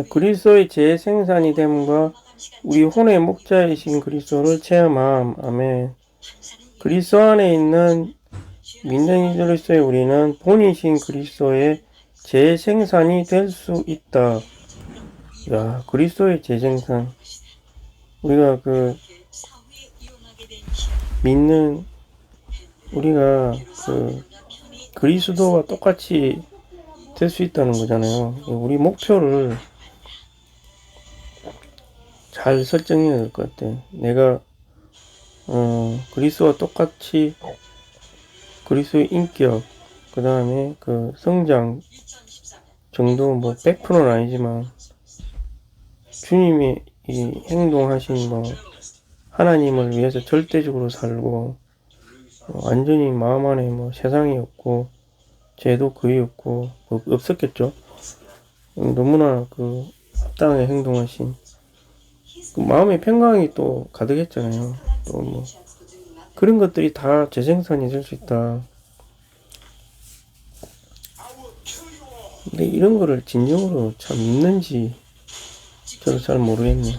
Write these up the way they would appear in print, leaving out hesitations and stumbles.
그리스도의 재생산이 됨과 우리 혼의 목자이신 그리스도를 체험함. 아멘. 그리스도 안에 있는 믿는 이들로서의 우리는 본이신 그리스도의 재생산이 될 수 있다. 야, 그리스도의 재생산. 우리가 믿는 우리가 그리스도와 똑같이 될 수 있다는 거잖아요. 우리 목표를 잘 설정해야 될 것 같아. 내가 그리스도와 똑같이 그리스도의 인격, 그 다음에 성장 정도 100%는 아니지만 주님이 이 행동하신 하나님을 위해서 절대적으로 살고 완전히 마음 안에 세상이 없고 죄도 거의 없고 없었겠죠. 너무나 합당하게 행동하신 마음의 평강이 또 가득했잖아요. 또 그런 것들이 다 재생산이 될 수 있다. 근데 이런 거를 진정으로 참 믿는지 저도 잘 모르겠네.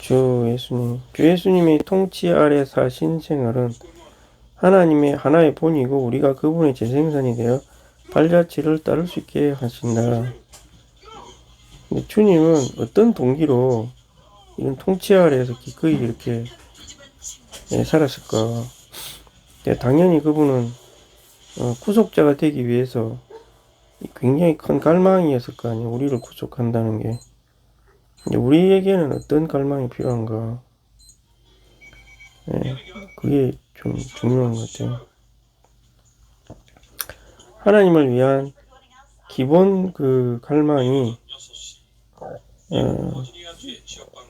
주 예수님의 통치 아래 사신 생활은 하나님의 하나의 본이고 우리가 그분의 재생산이 되어 발자취를 따를 수 있게 하신다. 근데 주님은 어떤 동기로 이런 통치 아래에서 기꺼이 이렇게 살았을까? 당연히 그분은 구속자가 되기 위해서 굉장히 큰 갈망이었을 거 아니에요. 우리를 구속한다는 게. 우리에게는 어떤 갈망이 필요한가? 그게 좀 중요한 것 같아요. 하나님을 위한 기본 갈망이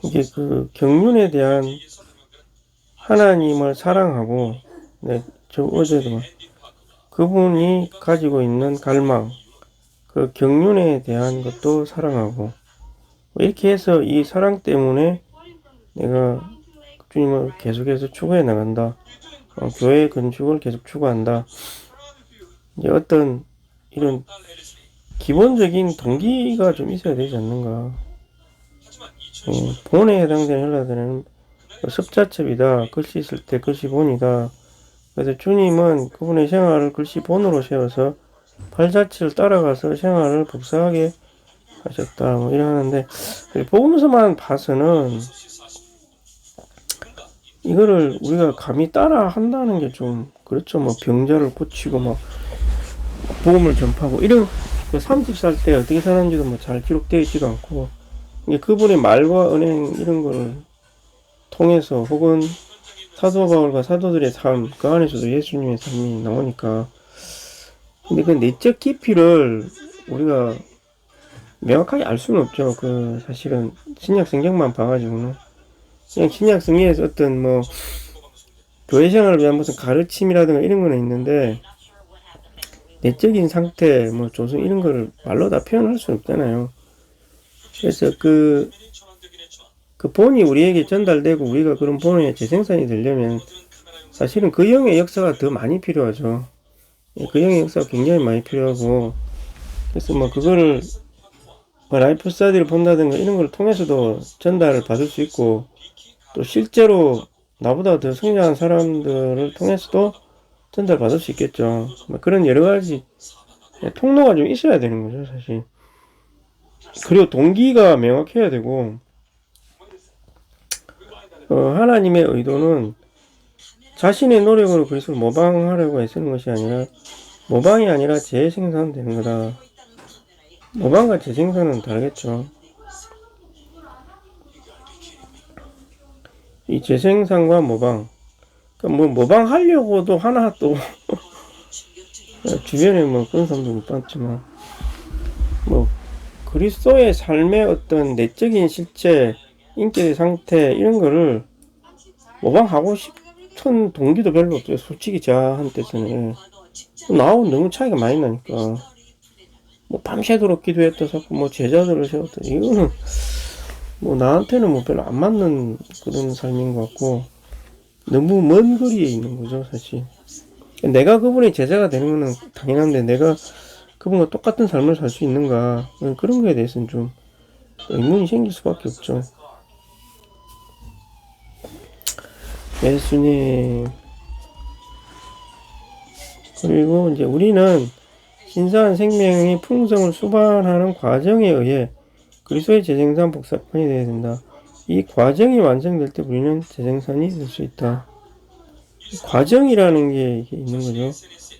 이게 경륜에 대한 하나님을 사랑하고, 저 어제도 그분이 가지고 있는 갈망, 경륜에 대한 것도 사랑하고, 이렇게 해서 이 사랑 때문에 내가 주님을 계속해서 추구해 나간다. 교회 건축을 계속 추구한다. 이제 어떤 이런 기본적인 동기가 좀 있어야 되지 않는가. 본에 해당되는 헬라들은 습자첩이다. 글씨 쓸 때 글씨 본이다. 그래서 주님은 그분의 생활을 글씨 본으로 세워서 발자취를 따라가서 생활을 복사하게 하셨다. 이러는데 복음서만 봐서는 이거를 우리가 감히 따라 한다는 게 좀 그렇죠. 병자를 고치고 복음을 전파하고 이런 30살 때 어떻게 사는지도 잘 기록되어 있지도 않고 그분의 말과 은행 이런 거를 통해서 혹은 사도 바울과 사도들의 삶 그 안에서도 예수님의 삶이 나오니까 근데 그 내적 깊이를 우리가 명확하게 알 수는 없죠. 사실은 신약 성경만 봐가지고는 그냥 신약 성경에서 어떤 교회 생활을 위한 무슨 가르침이라든가 이런 거는 있는데 내적인 상태 조성 이런 거를 말로 다 표현할 수는 없잖아요. 그래서 그 본이 우리에게 전달되고 우리가 그런 본의 재생산이 되려면 사실은 그 영의 역사가 더 많이 필요하죠. 그 영의 역사가 굉장히 많이 필요하고 그래서 그거를 라이프 스타디를 본다든가 이런 걸 통해서도 전달을 받을 수 있고 또 실제로 나보다 더 성장한 사람들을 통해서도 전달 받을 수 있겠죠. 그런 여러 가지 통로가 좀 있어야 되는 거죠, 사실. 그리고 동기가 명확해야 되고 하나님의 의도는 자신의 노력으로 그리스도를 모방하려고 애쓰는 것이 아니라 모방이 아니라 재생산되는 거다. 모방과 재생산은 다르겠죠. 이 재생산과 모방. 모방하려고도 하나 또 주변에 그런 사람도 못 봤지만 그리스도의 삶의 어떤 내적인 실체, 인격의 상태 이런 거를 모방하고 싶은 동기도 별로 없어요. 솔직히 저한테서는 나하고 너무 차이가 많이 나니까 밤새도록 기도했다 자꾸 제자들을 세웠다 이거는 나한테는 별로 안 맞는 그런 삶인 것 같고 너무 먼 거리에 있는 거죠, 사실. 내가 그분의 제자가 되는 거는 당연한데 내가 그분과 똑같은 삶을 살 수 있는가? 그런 거에 대해서는 좀 의문이 생길 수밖에 없죠. 예수님. 그리고 이제 우리는 신성한 생명이 풍성을 수반하는 과정에 의해 그리스도의 재생산 복사판이 되어야 된다. 이 과정이 완성될 때 우리는 재생산이 될 수 있다. 과정이라는 게 있는 거죠.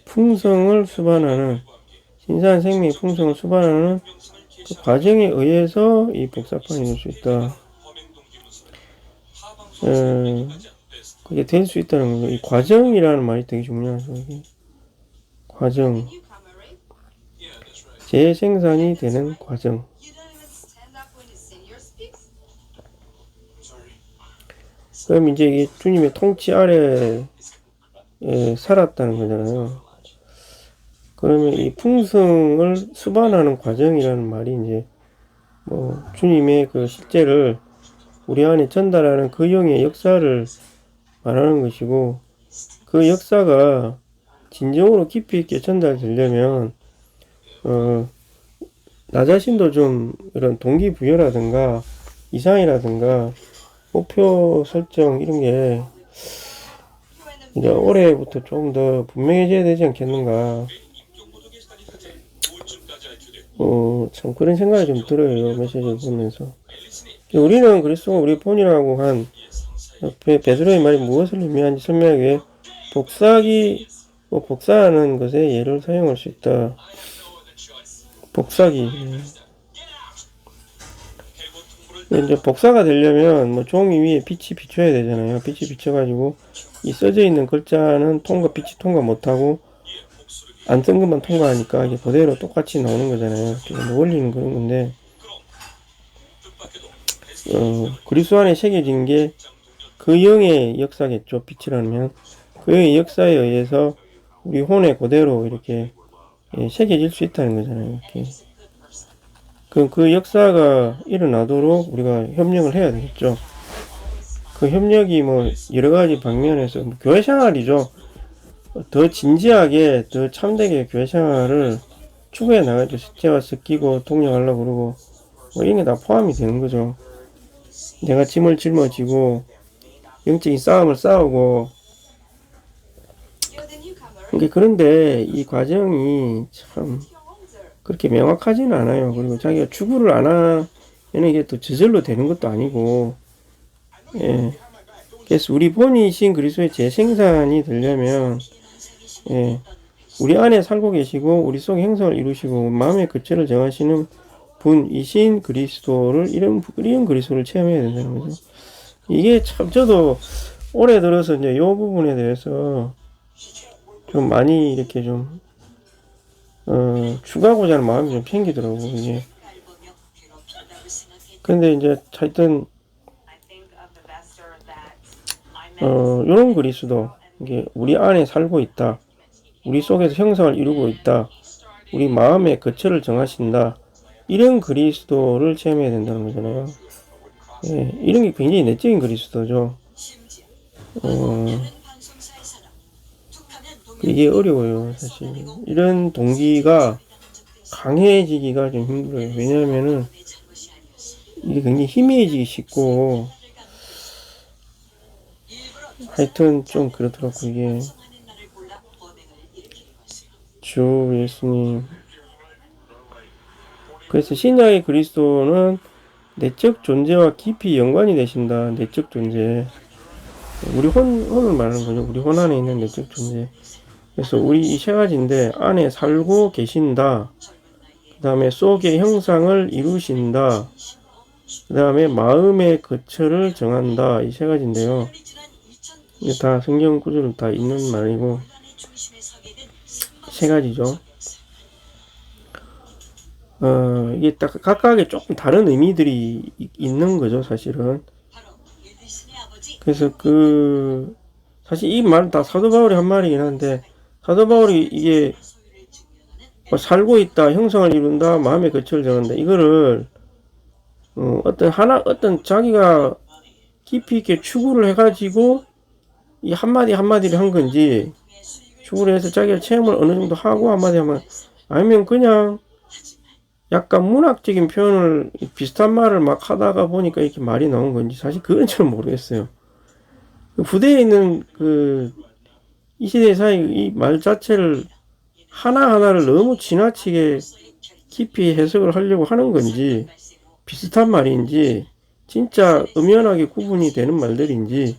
풍성을 수반하는, 신성한 생명의 풍성을 수반하는 그 과정에 의해서 이 복사판이 될 수 있다. 그게 될 수 있다는 거죠. 이 과정이라는 말이 되게 중요하죠. 과정. 재생산이 되는 과정. 그럼 이제 이게 주님의 통치 아래 살았다는 거잖아요. 그러면 이 풍성을 수반하는 과정이라는 말이 이제 뭐 주님의 그 실제를 우리 안에 전달하는 그 영의 역사를 말하는 것이고, 그 역사가 진정으로 깊이 있게 전달되려면 나 자신도 좀 이런 동기부여라든가 이상이라든가 목표 설정 이런 게 이제 올해부터 좀 더 분명해져야 되지 않겠는가. 참 그런 생각이 좀 들어요. 메시지를 보면서. 우리는 그리스도가 우리 본이라고 한 베드로의 말이 무엇을 의미하는지 설명하기 위해 복사하는 것에 예를 사용할 수 있다. 복사기. 이제 복사가 되려면 뭐 종이 위에 빛이 비춰야 되잖아요. 빛이 비춰가지고 이 써져 있는 글자는 빛이 통과 못하고 안 쓴 것만 통과하니까 이게 그대로 똑같이 나오는 거잖아요. 뭐 원리는 그런 건데, 그리스도 안에 새겨진 게 그 영의 역사겠죠. 빛이라면 그 영의 역사에 의해서 우리 혼에 그대로 이렇게 새겨질 수 있다는 거잖아요. 이렇게. 그 역사가 일어나도록 우리가 협력을 해야 되겠죠. 그 협력이 뭐 여러 가지 방면에서 교회 생활이죠. 더 진지하게, 더 참되게 교회 생활을 추구해 나가죠. 숙제와 섞이고 동력하려고 그러고 뭐 이런 게 다 포함이 되는 거죠. 내가 짐을 짊어지고 영적인 싸움을 싸우고. 그런데 이 과정이 참 그렇게 명확하지는 않아요. 그리고 자기가 추구를 안 하면 이게 또 저절로 되는 것도 아니고, 그래서 우리 본이신 그리스도의 재생산이 되려면, 우리 안에 살고 계시고 우리 속에 행성을 이루시고 마음의 거처를 정하시는 분이신 그리스도를, 이런 그리스도를 체험해야 된다는 거죠. 이게 참 저도 올해 들어서 이제 이 부분에 대해서 좀 많이 이렇게 좀 추가하고자 하는 마음이 좀 생기더라고, 이게. 근데 이제 하여튼 요런 그리스도, 이게 우리 안에 살고 있다, 우리 속에서 형상을 이루고 있다, 우리 마음의 거처를 정하신다, 이런 그리스도를 체험해야 된다는 거잖아요. 이런 게 굉장히 내적인 그리스도죠. 이게 어려워요, 사실. 이런 동기가 강해지기가 좀 힘들어요. 왜냐하면은 이게 굉장히 희미해지기 쉽고, 하여튼 좀 그렇더라고, 이게. 주 예수님. 그래서 신약의 그리스도는 내적 존재와 깊이 연관이 되신다. 내적 존재. 우리 혼을 말하는 거죠. 우리 혼 안에 있는 내적 존재. 그래서 우리 이 세 가지인데, 안에 살고 계신다, 그 다음에 속의 형상을 이루신다, 그 다음에 마음의 거처를 정한다. 이 세 가지인데요. 이게 다 성경 구절을 다 있는 말이고, 세 가지죠. 이게 딱 각각의 조금 다른 의미들이 있는 거죠, 사실은. 그래서 사실 이 말은 다 사도 바울이 한 말이긴 한데, 사도 바울이 이게 뭐 살고 있다, 형성을 이룬다, 마음의 거처를 정한다, 이거를 어떤 자기가 깊이 있게 추구를 해가지고 이 한마디 한마디를 한 건지, 추구를 해서 자기가 체험을 어느 정도 하고 한마디 하면 아니면 그냥 약간 문학적인 표현을 비슷한 말을 막 하다가 보니까 이렇게 말이 나온 건지 사실 그건 잘 모르겠어요. 부대에 있는 이 시대 사이 이 말 자체를 하나하나를 너무 지나치게 깊이 해석을 하려고 하는 건지 비슷한 말인지 진짜 엄연하게 구분이 되는 말들인지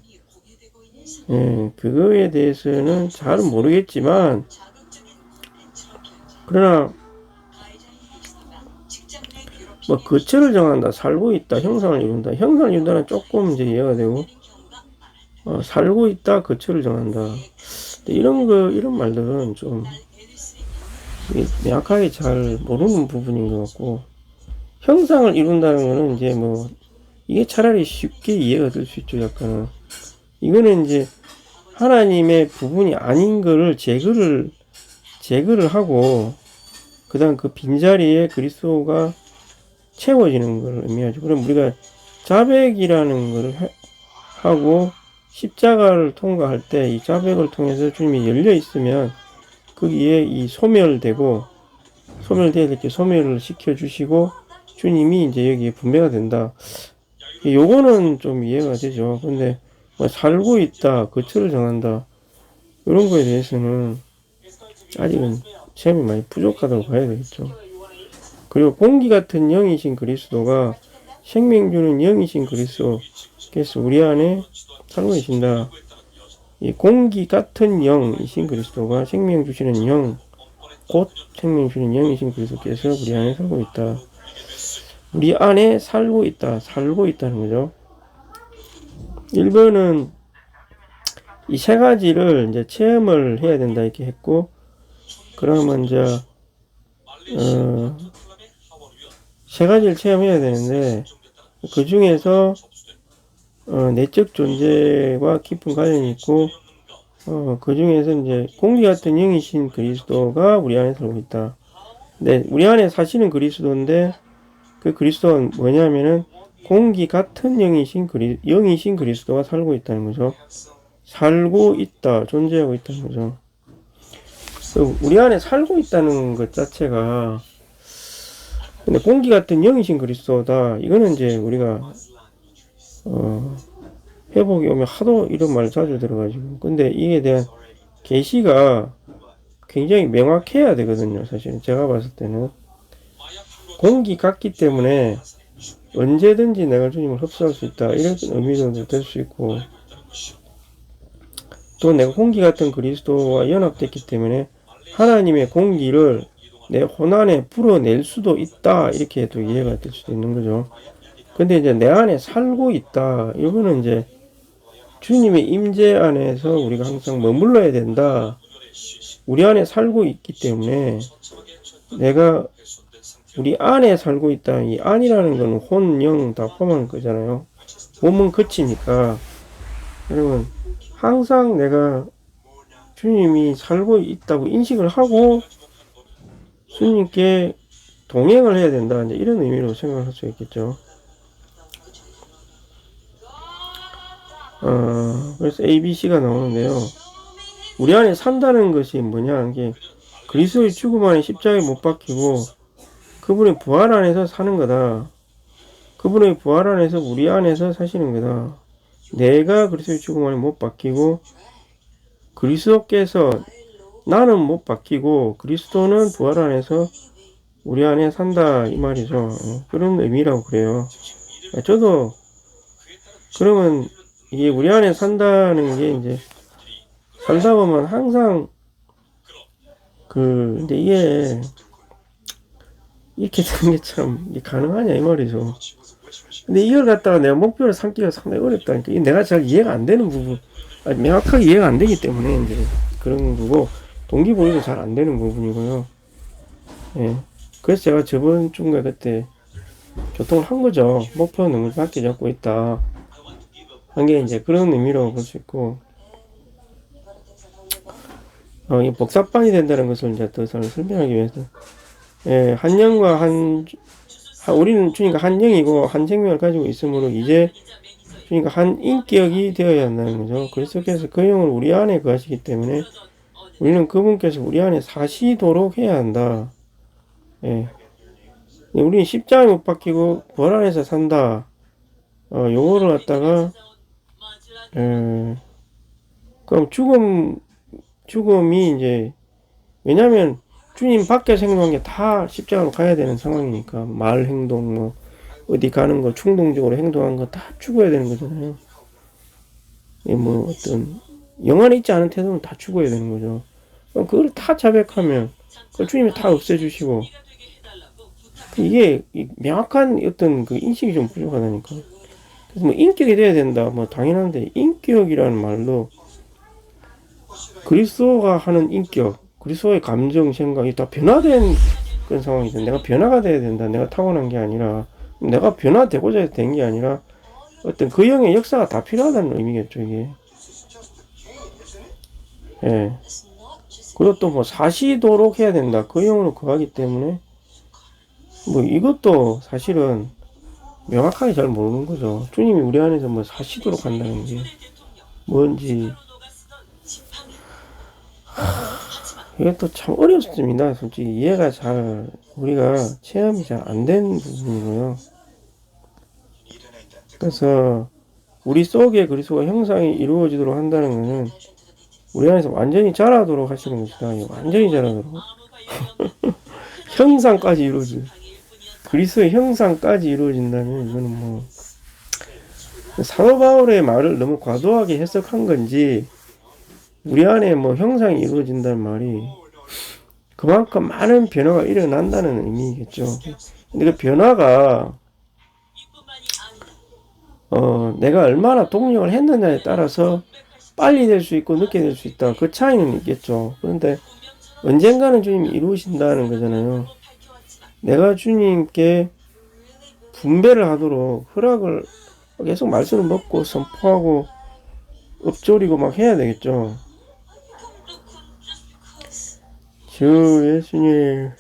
그거에 대해서는 잘 모르겠지만 그러나 뭐 거처를 정한다, 살고 있다, 형상을 이룬다. 형상을 이룬다는 조금 이제 이해가 되고 살고 있다, 거처를 정한다. 이런 말들은 좀 명확하게 잘 모르는 부분인 것 같고 형상을 이룬다는 거는 이제 뭐 이게 차라리 쉽게 이해가 될 수 있죠. 약간은 이거는 이제 하나님의 부분이 아닌 거를 제거를 하고 그다음 그 빈자리에 그리스도가 채워지는 걸 의미하죠. 그럼 우리가 자백이라는 거를 하고 십자가를 통과할 때 이 자백을 통해서 주님이 열려 있으면 거기에 이 소멸되고 소멸돼야 될 게 소멸을 시켜주시고 주님이 이제 여기에 분배가 된다. 요거는 좀 이해가 되죠. 근데 뭐 살고 있다, 거처를 정한다 이런 거에 대해서는 아직은 체험이 많이 부족하다고 봐야 되겠죠. 그리고 공기 같은 영이신 그리스도가 생명 주는 영이신 그리스도께서 우리 안에 살고 계신다. 이 공기 같은 영이신 그리스도가 생명 주시는 영, 곧 생명 주시는 영이신 그리스도께서 우리 안에 살고 있다. 우리 안에 살고 있다는 거죠. 1번은 이 세 가지를 이제 체험을 해야 된다 이렇게 했고, 그러면 이제 세 가지를 체험해야 되는데 그 중에서 내적 존재와 깊은 관련이 있고 그 중에서 이제 공기 같은 영이신 그리스도가 우리 안에 살고 있다. 네, 우리 안에 사시는 그리스도인데 그 그리스도는 뭐냐면은 공기 같은 영이신 그리스도가 살고 있다는 거죠. 살고 있다, 존재하고 있다는 거죠. 우리 안에 살고 있다는 것 자체가 근데 공기 같은 영이신 그리스도다. 이거는 이제 우리가 회복이 오면 하도 이런 말 자주 들어가지고 근데 이에 대한 계시가 굉장히 명확해야 되거든요. 사실은 제가 봤을 때는 공기 같기 때문에 언제든지 내가 주님을 흡수할 수 있다 이런 의미도 될 수 있고 또 내가 공기 같은 그리스도와 연합됐기 때문에 하나님의 공기를 내 혼안에 불어낼 수도 있다 이렇게 또 이해가 될 수도 있는 거죠. 근데 이제 내 안에 살고 있다 이거는 이제 주님의 임재 안에서 우리가 항상 머물러야 된다. 우리 안에 살고 있기 때문에 내가 우리 안에 살고 있다. 이 안이라는 건 혼, 영 다 포함하는 거잖아요. 몸은 끝이니까. 여러분 항상 내가 주님이 살고 있다고 인식을 하고 주님께 동행을 해야 된다. 이제 이런 의미로 생각을 할 수 있겠죠. 그래서 A, B, C가 나오는데요. 우리 안에 산다는 것이 뭐냐? 이게 그리스도의 죽음 안에 십자가에 못 박히고 그분의 부활 안에서 사는 거다. 그분의 부활 안에서 우리 안에서 사시는 거다. 내가 그리스도의 죽음 안에 못 박히고 그리스도께서 나는 못 박히고 그리스도는 부활 안에서 우리 안에 산다 이 말이죠. 그런 의미라고 그래요. 저도 그러면 이게 우리 안에 산다는 게 이제 살다 보면 항상 근데 이게 이렇게 되는 게 참 가능하냐 이 말이죠. 근데 이걸 갖다가 내가 목표를 삼기가 상당히 어렵다니까. 내가 잘 이해가 안 되는 부분, 명확하게 이해가 안 되기 때문에 이제 그런 거고 동기부여도 잘 안 되는 부분이고요. 예. 그래서 제가 저번 주인가 그때 교통을 한 거죠. 목표는 너무 낮게 잡고 있다. 한 게 이제 그런 의미로 볼 수 있고, 이 복사판이 된다는 것을 이제 더 잘 설명하기 위해서, 예, 한 영과 우리는 주님과 한 영이고 한 생명을 가지고 있으므로 이제 주님과 한 인격이 되어야 한다는 거죠. 그리스도께서 그 영을 우리 안에 거하시기 때문에 우리는 그분께서 우리 안에 사시도록 해야 한다. 예. 우리는 십자가에 못 박히고 부활 안에서 산다. 요거를 갖다가 그럼 죽음이 이제 왜냐면 주님 밖에서 행동한 게 다 십자가로 가야 되는 상황이니까 말 행동 뭐 어디 가는 거 충동적으로 행동한 거 다 죽어야 되는 거잖아요. 뭐 어떤 영안에 있지 않은 태도는 다 죽어야 되는 거죠. 그럼 그걸 다 자백하면 그걸 주님이 다 없애주시고 이게 명확한 어떤 그 인식이 좀 부족하다니까. 그래서 뭐 인격이 돼야 된다 뭐 당연한데 인격이라는 말로 그리스도가 하는 인격 그리스도의 감정 생각이 다 변화된 그런 상황이죠. 내가 변화가 돼야 된다. 내가 타고난 게 아니라 내가 변화되고자 된 게 아니라 어떤 그 영의 역사가 다 필요하다는 의미겠죠 이게. 예. 그리고 또 뭐 사시도록 해야 된다. 그 영으로 거하기 때문에 뭐 이것도 사실은 명확하게 잘 모르는 거죠. 주님이 우리 안에서 뭐 사시도록 한다는 게 뭔지 이것도 참 어렵습니다. 솔직히 이해가 잘 우리가 체험이 잘 안 된 부분이고요. 그래서 우리 속에 그리스도가 형상이 이루어지도록 한다는 것은 우리 안에서 완전히 자라도록 하시는 것이다. 완전히 자라도록 형상까지 이루어질 그리스도의 형상까지 이루어진다면 이거는 뭐 사도 바울의 말을 너무 과도하게 해석한 건지 우리 안에 뭐 형상이 이루어진다는 말이 그만큼 많은 변화가 일어난다는 의미겠죠. 근데 그 변화가 내가 얼마나 동력을 했느냐에 따라서 빨리 될 수 있고 늦게 될 수 있다. 그 차이는 있겠죠. 그런데 언젠가는 주님이 이루신다는 거잖아요. 내가 주님께 분배를 하도록 허락을 계속 말씀을 먹고 선포하고 읊조리고 막 해야 되겠죠. 주 예수님